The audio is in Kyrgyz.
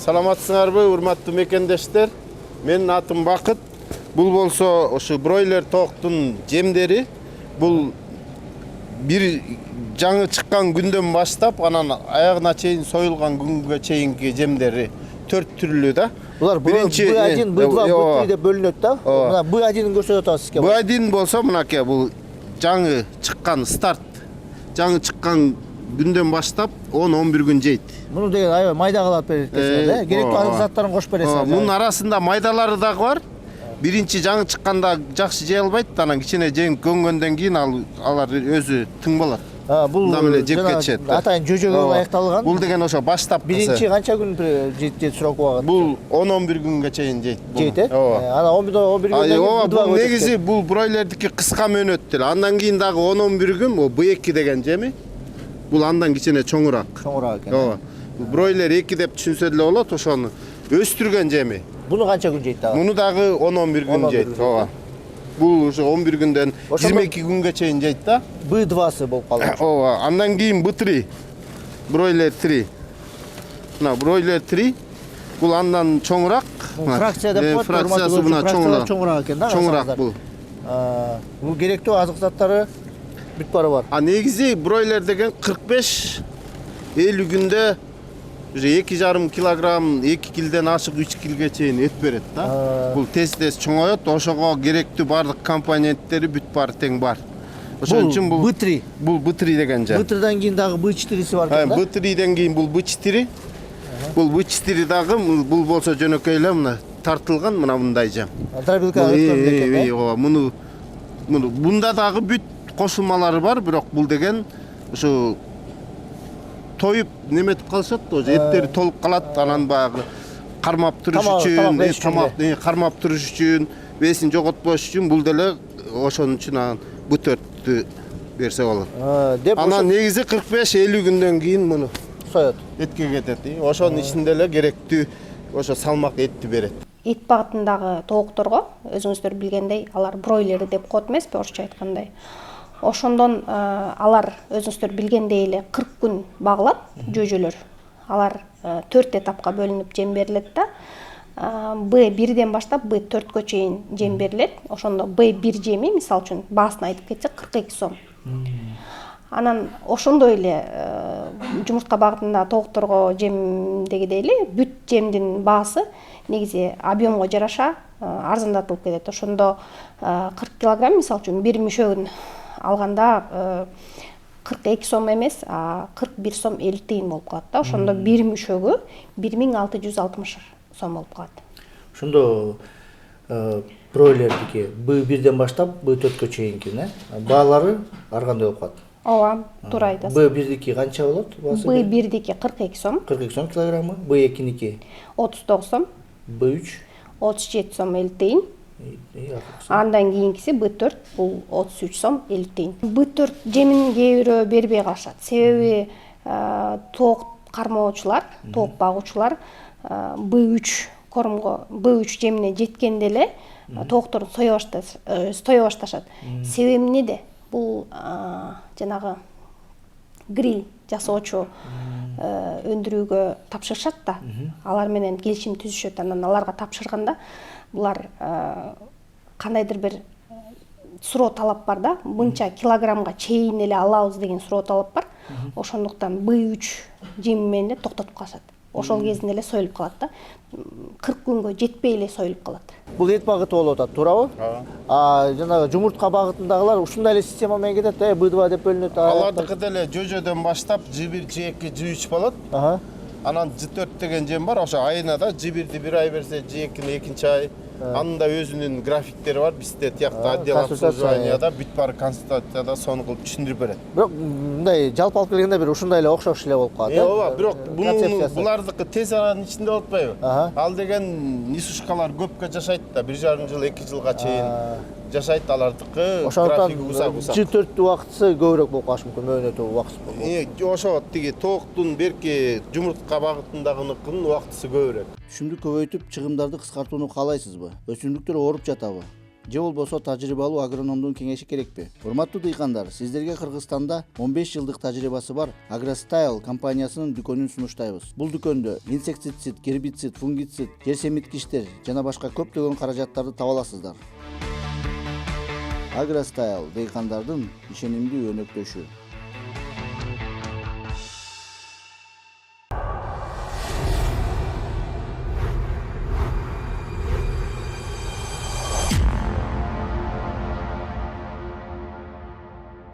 Саламатсыңарбы, урматтуу мекендештер? Менин атым Бакыт. Бул болсо ошо бройлер тооктун жемдери. Бул бир жаңы чыккан күндөн баштап, анан аягына чейин союлган күнгө чейинки жемдери 4 түрлүү да. Булар B1, B2, B3 деп бөлүнөт да. Мына B1-ин көрсөтүп атасыз сизге. B1 болсо мынакей бул жаңы чыккан старт. Жаңы чыккан күндөн баштап 10-11 күн жейт. Муну деген аябай майда кылып берет десеңиз, да? Керектүү азык заттарын кошуп бересиз. Мунун арасында майдалары дагы бар. Биринчи жаңы чыкканда жакшы жей албайт, анан кичине жеңип көнгөндөн кийин алар өзү тың болот. Бул жеп кетишет. Атайын жөжөгө ылайыкталган. Бул деген ошо баштапкысы. Биринчи канча күн жейт срок убагыт? Бул 10-11 күнгө чейин жейт. Жейт, э? Анан 11 күндөн бул негизи бул бройлердики кыска мөөнөт деле. Андан кийин дагы 10-11 күн бул B2 деген жеми. Бул андан кичине чоңураак. Чоңураак экен. Ооба. Бройлер 2 деп түшүнсө деле болот, ошону өстүргөн жеми. Буну канча күн жейт дагы? Муну дагы 10-11 күн жейт. Ооба. Бул ошо 11 күндөн 22 күнгө чейин жейт да. B2сы болуп калды. Ооба. Андан кийин B3. Бройлер 3. Мына бройлер 3. Бул андан чоңураак. Фракция деп коет. Фракциясы мына чоңураак экен да. Чоңураак бул. Бул керектүү азык заттары бүт бары бар. Негизи бройлер деген 45-50 күндө уже 2,5 килограмм, 2 килден ашык 3 килге чейин эт берет да. Бул тез чоңоет, ошого керектүү бардык компоненттери бүт бары тең бар. Ошон үчүн бул B3. Бул B3 деген жай. B3-дан кийин дагы B4-си бар экен да. B3-ден кийин бул B4. Бул B4 дагы бул болсо жөнөкөй эле мына тартылган мына мындай жем. Дробилка өткөн экен. Ооба, муну бунда дагы бүт кошулмалары бар, бирок бул деген ошо тоюп неметип калышат да, эттери толуп калат, анан баягы кармап туруш үчүн, кармап туруш үчүн, весин жоготпош үчүн бул деле ошон үчүн анан B4-тү берсе болот. Анан негизи 45-50 күндөн кийин муну соёт. Этке кетет. Ошонун ичинде эле керектүү ошо салмак этти берет. Эт багытындагы тоокторго өзүңүздөр билгендей, алар бройлер деп коет эмеспи, орусча айткандай. Ошондон алар өзүңүздөр билгендей эле 40 күн багылат жөжөлөр. Алар 4 этапка бөлүнүп жем берилет да. B1ден баштап B4кө чейин жем берилет. Ошондо B1 жеми, мисалы үчүн, баасын айтып кетсек 42 сом. Анан ошондой эле жумуртка багытында тоокторго жемдегидей эле бүт жемдин баасы негизи объемго жараша арзандатылып кетет. Ошондо 40 килограмм, мисалы үчүн, бир мүшөгүн алганда 42 сом эмес, 41 сом 50 тыйын болуп калат да. Ошондо бир мүшөгү 1660 сом болуп калат. Ошондо бройлердики B1ден баштап B4кө чейинки, баалары ар кандай болуп калат? Ооба, туура айтасыз. B1дики канча болот баасы? B1дики 42 сом. 42 сом килограммы. B2ники 39 сом. B3 37 сом 50 тыйын. Андан кийинкиси B4 бул 33 сом 50 тыйын. B4 жемин кээ бирөө бербей калышат. Себеби тоок кармоочулар, тоок багуучулар B3 кормго, B3 жемине жеткенде эле тоокторду соё башташат. Себеби эмнеде? Бул жанагы гриль жасоочу өндүрүүгө тапшырышат да. Алар менен келишим түзүшөт. Анан аларга тапшырганда булар кандайдыр бир суроо талап бар да. Мынча килограммга чейин эле алабыз деген суроо талап бар. Ошондуктан B3 жеми менен эле токтотуп калышат. Ошол кезинде эле союлуп калат да. 40 күнгө жетпей эле союлуп калат. Бул эт багыты болуп атат, туурабы? Жанагы жумуртка багытындагылар ушундай эле система менен кетет, B2 деп бөлүнөт. Алардыкы деле жөжөдөн баштап G1, G2, G3 болот. Анан G4 деген жем бар, ошо айына да G1ди 1 ай берсе, G2-ни 2 ай. Анын да өзүнүн графиктери бар. Бизде тиякта отдел обслуживанияда бүт баары консультацияда сону кылып түшүндүрүп берет. Бирок мындай жалпы алып келгенде бир ушундай эле окшош эле болуп калат, Ооба, бирок булардыкы тез аранын ичинде болуп атпайбы? Ал деген нисушкалар көпкө жашайт да, 1,5 жыл, 2 жылга чейин жашайт алардыкы. Ошондуктан G4 убактысы көбүрөөк болуп калышы мүмкүн, мөөнөтү убактысы. Ошо тиги тооктун берки жумуртка багытындагыныкынын убактысы көбүрөөк. Түшүмдү көбөйтүп, чыгымдарды кыскартууну каалайсызбы? Өсүмдүктөр ооруп жатабы? же болбосо тажрыйбалуу агрономдун кеңеши керекпи? Урматтуу дыйкандар, сиздерге Кыргызстанда 15 жылдык тажрыйбасы бар Agrostyle компаниясынын дүкөнүн сунуштайбыз. Бул дүкөндө инсектицид, гербицид, фунгицид, жер семиткичтер жана башка көптөгөн каражаттарды таба аласыздар. Agrostyle дыйкандардын ишенимдүү өнөктөшү.